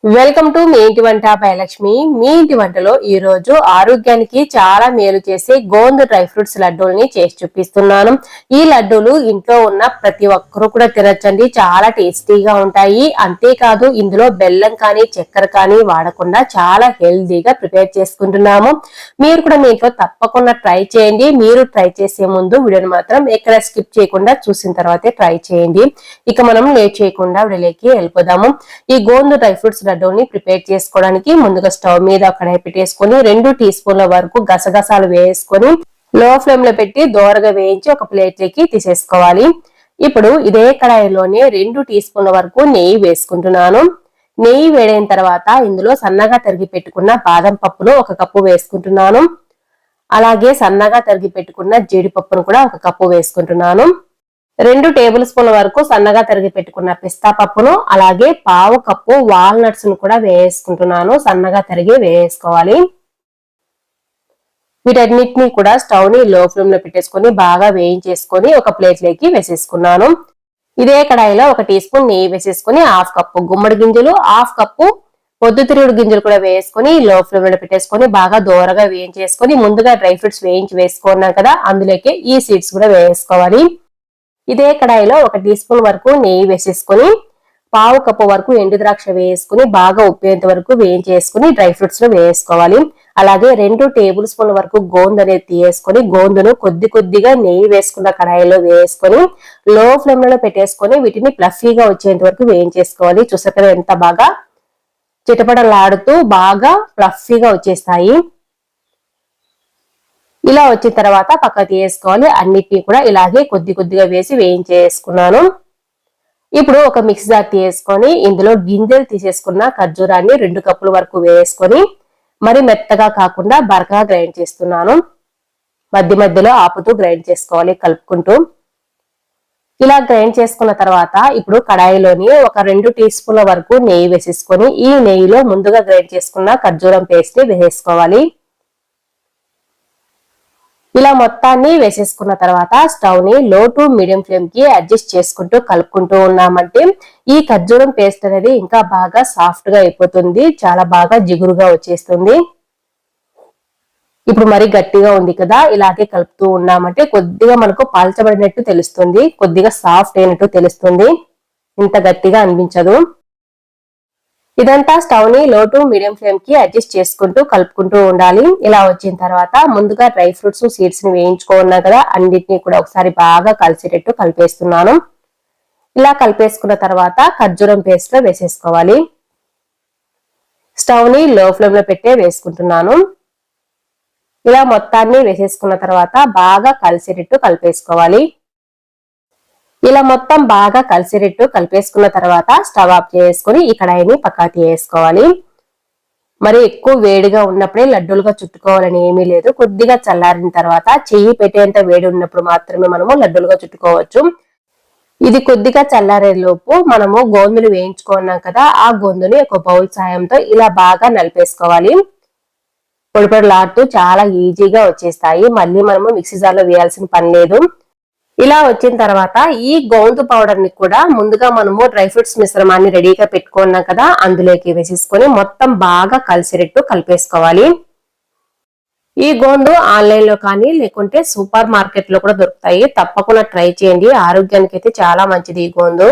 Welcome to me ఇంటి వంట by Lakshmi. మీ ఇంటి వంటలో ఈ రోజు ఆరోగ్యానికి చాలా మేలు చేసే గోందు డ్రై ఫ్రూట్స్ లడ్డూల్ని చేసి చూపిస్తున్నాను. ఈ లడ్డూలు ఇంట్లో ఉన్న ప్రతి ఒక్కరూ కూడా తినచ్చండి. చాలా టేస్టీగా ఉంటాయి. అంతేకాదు ఇందులో బెల్లం కానీ చక్కెర కానీ వాడకుండా చాలా హెల్దీగా ప్రిపేర్ చేసుకుంటున్నాము. మీరు కూడా మీ ఇంట్లో తప్పకుండా ట్రై చేయండి. మీరు ట్రై చేసే ముందు వీడియోని మాత్రం ఎక్కడ స్కిప్ చేయకుండా చూసిన తర్వాతే ట్రై చేయండి. ఇక మనం లేట్ చేయకుండా వీడియోలోకి వెళ్ళిపోదాము. ఈ గోందు డ్రై ఫ్రూట్స్ లడ్డూని ప్రిపేర్ చేసుకోవడానికి ముందుగా స్టవ్ మీద కడాయి పెట్టేసుకొని 2 టీ స్పూన్ల వరకు గసగసాలు వేసుకొని లో ఫ్లేమ్ లో పెట్టి దోరగా వేయించి ఒక ప్లేట్ లోకి తీసేసుకోవాలి. ఇప్పుడు ఇదే కడాయిలోనే 2 టీ స్పూన్ల వరకు నెయ్యి వేసుకుంటున్నాను. నెయ్యి వేడైన తర్వాత ఇందులో సన్నగా తరిగి పెట్టుకున్న బాదం పప్పును 1 కప్పు వేసుకుంటున్నాను. అలాగే సన్నగా తరిగి పెట్టుకున్న జీడిపప్పును కూడా 1 కప్పు వేసుకుంటున్నాను. 2 టేబుల్ స్పూన్ల వరకు సన్నగా తరిగి పెట్టుకున్న పిస్తా పప్పును, అలాగే 1/2 కప్పు వాల్నట్స్ ను కూడా వేసుకుంటున్నాను. సన్నగా తరిగి వేసుకోవాలి. వీటన్నిటిని కూడా స్టవ్ ని లో ఫ్లేమ్ లో పెట్టేసుకొని బాగా వేయించేసుకొని ఒక ప్లేట్ లోకి వేసేసుకున్నాను. ఇదే కడాయిలో 1 టీ స్పూన్ నెయ్యి వేసేసుకొని 1/2 కప్పు గుమ్మడి గింజలు, 1/2 కప్పు పొద్దుతిరుగుడు గింజలు కూడా వేసుకొని లో ఫ్లేమ్ లో పెట్టేసుకొని బాగా దోరగా వేయించేసుకొని ముందుగా డ్రై ఫ్రూట్స్ వేయించి వేసుకున్నాం కదా, అందులోకి ఈ సీడ్స్ కూడా వేసుకోవాలి. ఇదే కడాయిలో 1 టీ స్పూన్ వరకు నెయ్యి వేసేసుకొని 1/2 కప్పు వరకు ఎండు ద్రాక్ష వేసుకుని బాగా ఉప్పేంత వరకు వేయించేసుకుని డ్రై ఫ్రూట్స్ లో వేసుకోవాలి. అలాగే 2 టేబుల్ స్పూన్ల వరకు గోందు అనేది తీసేసుకొని గోందును కొద్దిగా నెయ్యి వేసుకున్న కడాయిలో వేసుకొని లో ఫ్లేమ్ లో పెట్టేసుకొని వీటిని ఫ్లఫీగా వచ్చేంత వరకు వేయించేసుకోవాలి. చూసాక ఎంత బాగా చిటపటలాడుతూ బాగా ఫ్లఫీగా వచ్చేస్తాయి. ఇలా వచ్చిన తర్వాత పక్కకు తీసుకోవాలి. అన్నిటినీ కూడా ఇలాగే కొద్దిగా వేసి వేయించేసుకున్నాను. ఇప్పుడు ఒక మిక్సీ జార్ తీసుకొని ఇందులో గింజలు తీసేసుకున్న ఖర్జూరాన్ని 2 కప్పుల వరకు వేసుకొని మరి మెత్తగా కాకుండా బరకగా గ్రైండ్ చేస్తున్నాను. మధ్యలో ఆపుతూ గ్రైండ్ చేసుకోవాలి కలుపుకుంటూ. ఇలా గ్రైండ్ చేసుకున్న తర్వాత ఇప్పుడు కడాయిలోని ఒక 2 టీ స్పూన్ల వరకు నెయ్యి వేసేసుకొని ఈ నెయ్యిలో ముందుగా గ్రైండ్ చేసుకున్న ఖర్జూరం పేస్ట్ ని వేసేసుకోవాలి. ఇలా మొత్తాన్ని వేసేసుకున్న తర్వాత స్టవ్ ని లో టు మీడియం ఫ్లేమ్ కి అడ్జస్ట్ చేసుకుంటూ కలుపుకుంటూ ఉన్నామంటే ఈ ఖర్జూరం పేస్ట్ అనేది ఇంకా బాగా సాఫ్ట్ గా అయిపోతుంది. చాలా బాగా జిగురుగా వచ్చేస్తుంది. ఇప్పుడు మరి గట్టిగా ఉంది కదా, ఇలాగే కలుపుతూ ఉన్నామంటే కొద్దిగా మనకు పాల్చబడినట్టు తెలుస్తుంది, కొద్దిగా సాఫ్ట్ అయినట్టు తెలుస్తుంది, ఇంత గట్టిగా అనిపించదు. ఇదంతా స్టవ్ ని లో టు మీడియం ఫ్లేమ్ కి అడ్జస్ట్ చేసుకుంటూ కలుపుకుంటూ ఉండాలి. ఇలా వచ్చిన తర్వాత ముందుగా డ్రై ఫ్రూట్స్ సీడ్స్ ని వేయించుకున్నాం కదా, అన్నిటినీ కూడా ఒకసారి బాగా కలిసేటట్టు కలిపేస్తున్నాను. ఇలా కలిపేసుకున్న తర్వాత ఖర్జూరం పేస్ట్ లో వేసేసుకోవాలి. స్టవ్ ని లో ఫ్లేమ్ లో పెట్టే వేసుకుంటున్నాను. ఇలా మొత్తాన్ని వేసేసుకున్న తర్వాత బాగా కలిసేటట్టు కలిపేసుకోవాలి. ఇలా మొత్తం బాగా కలిసేటట్టు కలిపేసుకున్న తర్వాత స్టవ్ ఆఫ్ చేసుకుని ఈ కడాయిని పక్కకి వేసుకోవాలి. మరి ఎక్కువ వేడిగా ఉన్నప్పుడే లడ్డూలుగా చుట్టుకోవాలని ఏమీ లేదు. కొద్దిగా చల్లారిన తర్వాత చెయ్యి పెట్టేంత వేడి ఉన్నప్పుడు మాత్రమే మనము లడ్డూలుగా చుట్టుకోవచ్చు. ఇది కొద్దిగా చల్లారే లోపు మనము గోందులు వేయించుకున్నాం కదా, ఆ గోందుని ఒక బౌల్ సాయంతో ఇలా బాగా నలిపేసుకోవాలి. పొడిపొడిలాడుతూ చాలా ఈజీగా వచ్చేస్తాయి. మళ్ళీ మనము మిక్సీ జార్లో వేయాల్సిన పని లేదు. ఇలా వచ్చిన తర్వాత ఈ గోందు పౌడర్ ని కూడా ముందుగా మనము డ్రై ఫ్రూట్స్ మిశ్రమాన్ని రెడీగా పెట్టుకున్నాం కదా, అందులోకి వేసేసుకొని మొత్తం బాగా కలిసేటట్టు కలిపేసుకోవాలి. ఈ గోందు ఆన్లైన్ లో కానీ లేకుంటే సూపర్ మార్కెట్ లో కూడా దొరుకుతాయి. తప్పకుండా ట్రై చేయండి. ఆరోగ్యానికి అయితే చాలా మంచిది ఈ గోందు.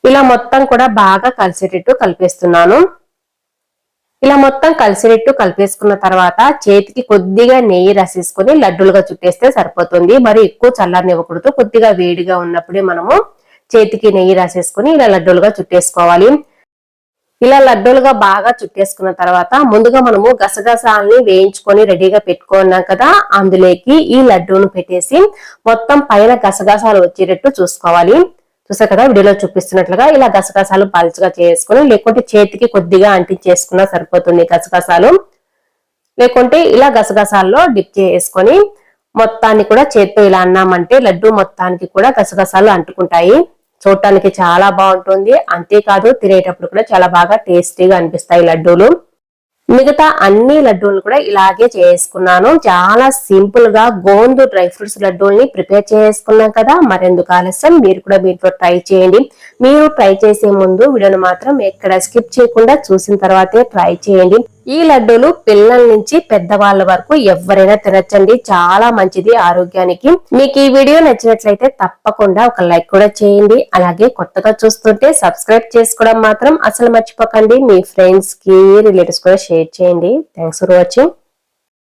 ఇలా మొత్తం కూడా బాగా కలిసేటట్టు కలిపేస్తున్నాను. ఇలా మొత్తం కలిసేటట్టు కలిపేసుకున్న తర్వాత చేతికి కొద్దిగా నెయ్యి రాసేసుకొని లడ్డూలుగా చుట్టేస్తే సరిపోతుంది. మరి ఎక్కువ చల్లారనివ్వకూడదు. కొద్దిగా వేడిగా ఉన్నప్పుడే మనము చేతికి నెయ్యి రాసేసుకొని ఇలా లడ్డూలుగా చుట్టేసుకోవాలి. ఇలా లడ్డూలుగా బాగా చుట్టేసుకున్న తర్వాత ముందుగా మనము గసగసాలని వేయించుకొని రెడీగా పెట్టుకున్నాం కదా, అందులోకి ఈ లడ్డూను పెట్టేసి మొత్తం పైన గసగసాలు వచ్చేటట్టు చూసుకోవాలి. చూసా కదా వీడియోలో చూపిస్తున్నట్లుగా ఇలా గసగసాలు పల్చగా చేసుకుని లేకుంటే చేతికి కొద్దిగా అంటించేసుకున్నా సరిపోతుంది గసగసాలు. లేకుంటే ఇలా గసగసాల్లో డిప్ చేసుకొని మొత్తాన్ని కూడా చేత్తో ఇలా అన్నామంటే లడ్డు మొత్తానికి కూడా గసగసాలు అంటుకుంటాయి. చూడటానికి చాలా బాగుంటుంది. అంతేకాదు తినేటప్పుడు కూడా చాలా బాగా టేస్టీగా అనిపిస్తాయి లడ్డూలు. మిగతా అన్ని లడ్డూలు కూడా ఇలాగే చేసుకున్నాను. చాలా సింపుల్ గా గోందు డ్రై ఫ్రూట్స్ లడ్డూల్ని ప్రిపేర్ చేసుకున్నాం కదా, మరెందుకు ఆలస్యం, మీరు కూడా వీటిలో ట్రై చేయండి. మీరు ట్రై చేసే ముందు వీడియోను మాత్రం ఎక్కడ స్కిప్ చేయకుండా చూసిన తర్వాతే ట్రై చేయండి. ఈ లడ్డూలు పిల్లల నుంచి పెద్దవాళ్ళ వరకు ఎవరైనా తినచ్చండి, చాలా మంచిది ఆరోగ్యానికి. మీకు ఈ వీడియో నచ్చినట్లయితే తప్పకుండా ఒక లైక్ కూడా చేయండి. అలాగే కొత్తగా చూస్తుంటే సబ్స్క్రైబ్ చేసుకోవడం మాత్రం అసలు మర్చిపోకండి. మీ ఫ్రెండ్స్ కి రిలేటివ్స్ కూడా షేర్ చేయండి. Thanks for watching.